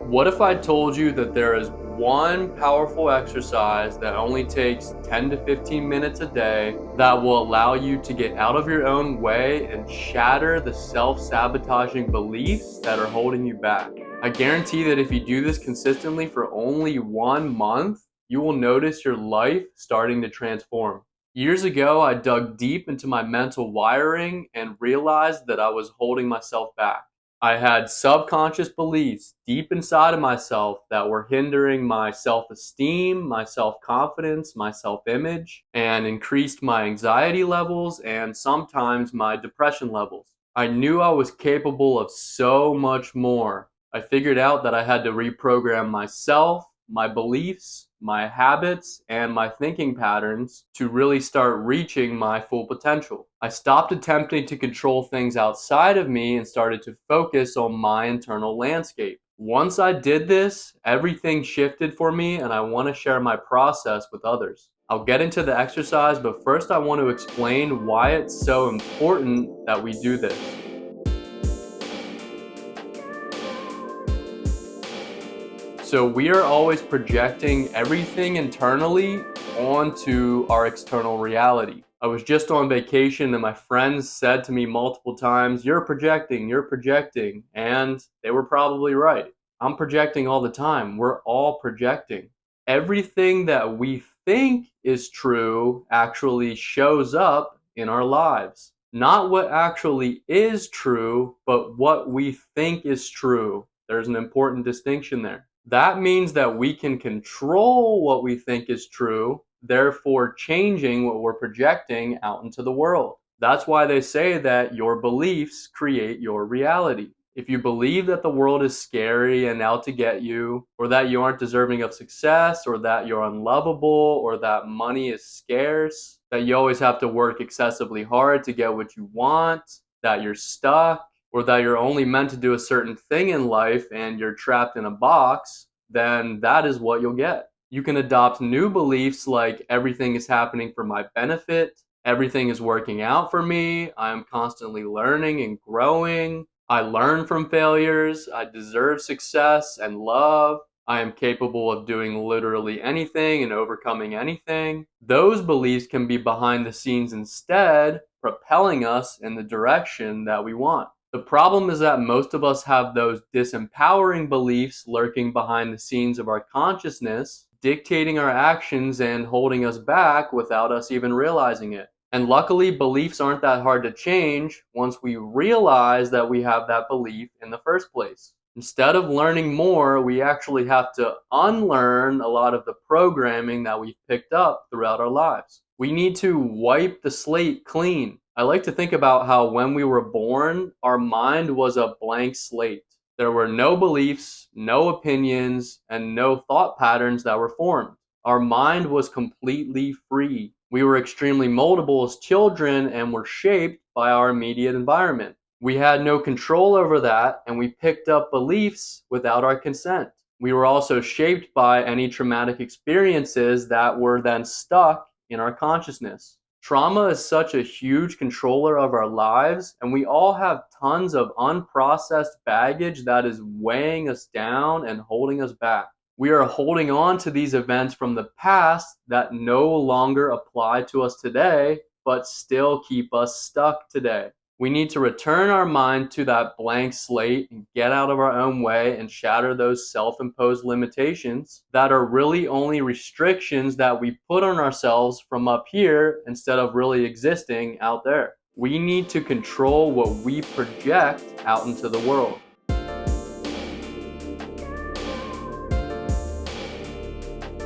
What if I told you that there is one powerful exercise that only takes 10 to 15 minutes a day that will allow you to get out of your own way and shatter the self-sabotaging beliefs that are holding you back? I guarantee that if you do this consistently for only 1 month, you will notice your life starting to transform. Years ago, I dug deep into my mental wiring and realized that I was holding myself back. I had subconscious beliefs deep inside of myself that were hindering my self esteem, my self confidence, my self image, and increased my anxiety levels and sometimes my depression levels. I knew I was capable of so much more. I figured out that I had to reprogram myself, my beliefs, my habits, and my thinking patterns to really start reaching my full potential. I stopped attempting to control things outside of me and started to focus on my internal landscape. Once I did this, everything shifted for me, and I want to share my process with others. I'll get into the exercise, but first I want to explain why it's so important that we do this. So we are always projecting everything internally onto our external reality. I was just on vacation and my friends said to me multiple times, you're projecting. And they were probably right. I'm projecting all the time. We're all projecting. Everything that we think is true actually shows up in our lives. Not what actually is true, but what we think is true. There's an important distinction there. That means that we can control what we think is true, therefore changing what we're projecting out into the world. That's why they say that your beliefs create your reality. If you believe that the world is scary and out to get you, or that you aren't deserving of success, or that you're unlovable, or that money is scarce, that you always have to work excessively hard to get what you want, that you're stuck, or that you're only meant to do a certain thing in life and you're trapped in a box, then that is what you'll get. You can adopt new beliefs like everything is happening for my benefit, everything is working out for me, I am constantly learning and growing, I learn from failures, I deserve success and love, I am capable of doing literally anything and overcoming anything. Those beliefs can be behind the scenes instead, propelling us in the direction that we want. The problem is that most of us have those disempowering beliefs lurking behind the scenes of our consciousness, dictating our actions and holding us back without us even realizing it. And luckily, beliefs aren't that hard to change once we realize that we have that belief in the first place. Instead of learning more, we actually have to unlearn a lot of the programming that we've picked up throughout our lives. We need to wipe the slate clean. I like to think about how when we were born, our mind was a blank slate. There were no beliefs, no opinions, and no thought patterns that were formed. Our mind was completely free. We were extremely moldable as children and were shaped by our immediate environment. We had no control over that, and we picked up beliefs without our consent. We were also shaped by any traumatic experiences that were then stuck in our consciousness. Trauma is such a huge controller of our lives, and we all have tons of unprocessed baggage that is weighing us down and holding us back. We are holding on to these events from the past that no longer apply to us today, but still keep us stuck today. We need to return our mind to that blank slate and get out of our own way and shatter those self-imposed limitations that are really only restrictions that we put on ourselves from up here instead of really existing out there. We need to control what we project out into the world.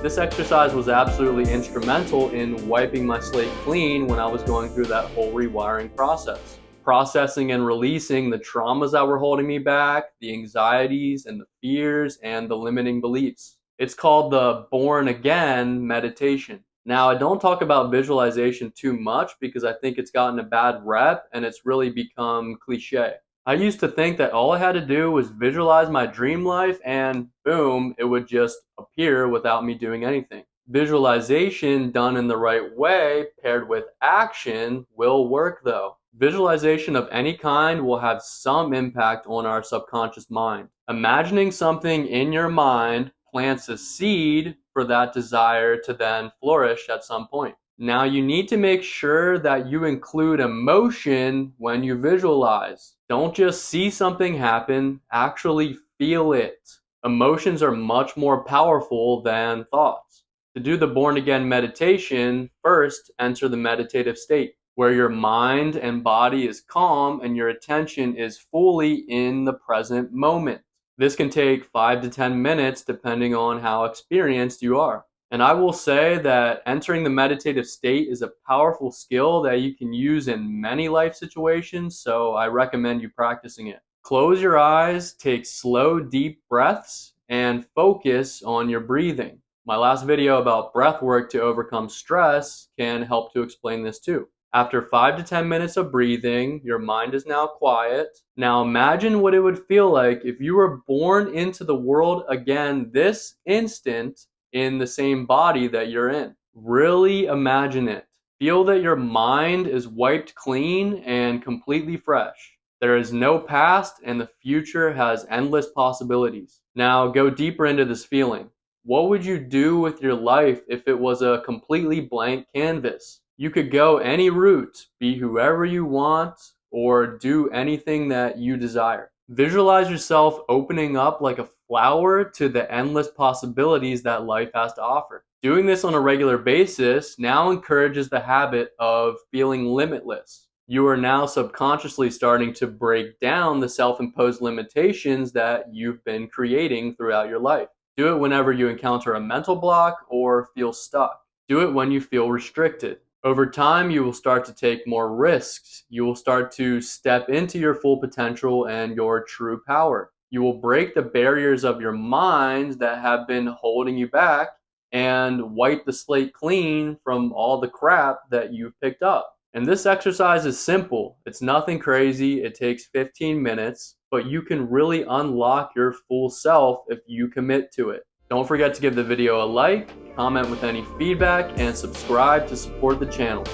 This exercise was absolutely instrumental in wiping my slate clean when I was going through that whole rewiring process. Processing and releasing the traumas that were holding me back, the anxieties and the fears and the limiting beliefs. It's called the Born Again meditation. Now, I don't talk about visualization too much because I think it's gotten a bad rep and it's really become cliche. I used to think that all I had to do was visualize my dream life and boom, it would just appear without me doing anything. Visualization done in the right way, paired with action, will work though. Visualization of any kind will have some impact on our subconscious mind. Imagining something in your mind plants a seed for that desire to then flourish at some point. Now, you need to make sure that you include emotion when you visualize. Don't just see something happen, actually feel it. Emotions are much more powerful than thoughts. To do the born again meditation, first enter the meditative state, where your mind and body is calm and your attention is fully in the present moment. This can take 5 to 10 minutes depending on how experienced you are. And I will say that entering the meditative state is a powerful skill that you can use in many life situations, so I recommend you practicing it. Close your eyes, take slow, deep breaths, and focus on your breathing. My last video about breath work to overcome stress can help to explain this too. After 5 to 10 minutes of breathing, your mind is now quiet. Now imagine what it would feel like if you were born into the world again this instant in the same body that you're in. Really imagine it. Feel that your mind is wiped clean and completely fresh. There is no past and the future has endless possibilities. Now go deeper into this feeling. What would you do with your life if it was a completely blank canvas? You could go any route, be whoever you want, or do anything that you desire. Visualize yourself opening up like a flower to the endless possibilities that life has to offer. Doing this on a regular basis now encourages the habit of feeling limitless. You are now subconsciously starting to break down the self-imposed limitations that you've been creating throughout your life. Do it whenever you encounter a mental block or feel stuck. Do it when you feel restricted. Over time, you will start to take more risks. You will start to step into your full potential and your true power. You will break the barriers of your mind that have been holding you back and wipe the slate clean from all the crap that you've picked up. And this exercise is simple. It's nothing crazy. It takes 15 minutes, but you can really unlock your full self if you commit to it. Don't forget to give the video a like, comment with any feedback, and subscribe to support the channel.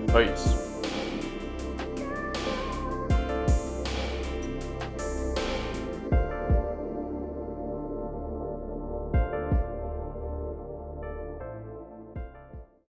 Peace.